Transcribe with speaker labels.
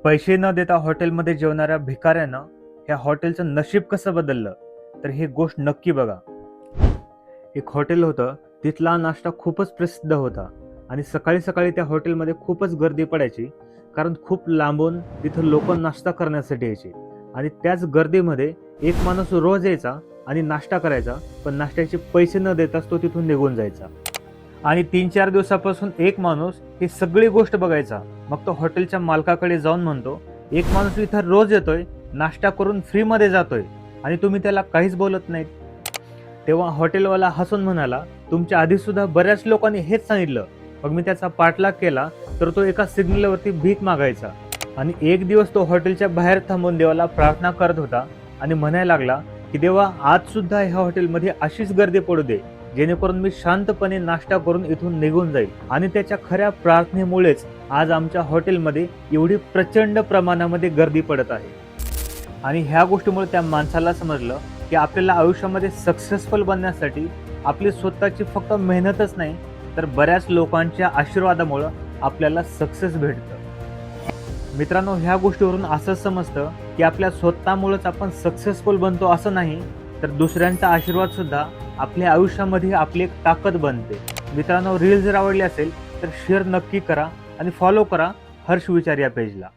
Speaker 1: पैसे न देता हॉटेलमध्ये जेवणाऱ्या भिकाऱ्यानं ह्या हॉटेलचं नशीब कसं बदललं, तर ही गोष्ट नक्की बघा. एक हॉटेल होतं, तिथला नाश्ता खूपच प्रसिद्ध होता आणि सकाळी सकाळी त्या हॉटेलमध्ये खूपच गर्दी पडायची, कारण खूप लांबून तिथं लोक नाश्ता करण्यासाठी यायचे. आणि त्याच गर्दीमध्ये एक माणूस रोज यायचा आणि नाश्ता करायचा, पण नाश्त्याचे पैसे न देताच तो तिथून निघून जायचा. आणि 3-4 दिवसापासून एक माणूस ही सगळी गोष्ट बघायचा. मग तो हॉटेलच्या मालकाकडे जाऊन म्हणतो, एक माणूस इथं रोज येतोय, नाश्ता करून फ्रीमध्ये जातोय आणि तुम्ही त्याला काहीच बोलत नाहीत. तेव्हा हॉटेलवाला हसून म्हणाला, तुमच्या आधी सुद्धा बऱ्याच लोकांनी हेच सांगितलं. मग मी त्याचा पाठलाग केला, तर तो एका सिग्नलवरती भीक मागायचा. आणि एक दिवस तो हॉटेलच्या बाहेर थांबून देवाला प्रार्थना करत होता आणि म्हणायला लागला की देवा, आज सुद्धा ह्या हॉटेलमध्ये अशीच गर्दी पडू दे, जेणेकरून मी शांतपणे नाश्ता करून इथून निघून जाईल. आणि त्याच्या खऱ्या प्रार्थनेमुळेच आज आमच्या हॉटेलमध्ये एवढी प्रचंड प्रमाणामध्ये गर्दी पडत आहे. आणि ह्या गोष्टीमुळे त्या माणसाला समजलं की आपल्याला आयुष्यामध्ये सक्सेसफुल बनण्यासाठी आपली स्वतःची फक्त मेहनतच नाही, तर बऱ्याच लोकांच्या आशीर्वादामुळं आपल्याला सक्सेस भेटतं. मित्रांनो, ह्या गोष्टीवरून असं समजतं की आपल्या स्वतःमुळेच आपण सक्सेसफुल बनतो असं नाही, तर दुसऱ्यांचा आशीर्वाद सुद्धा आपल्या आयुष्यामध्ये आपली एक ताकद बनते. मित्रांनो, रील जर आवडली असेल तर शेअर नक्की करा आणि फॉलो करा हर्ष विचार या पेजला.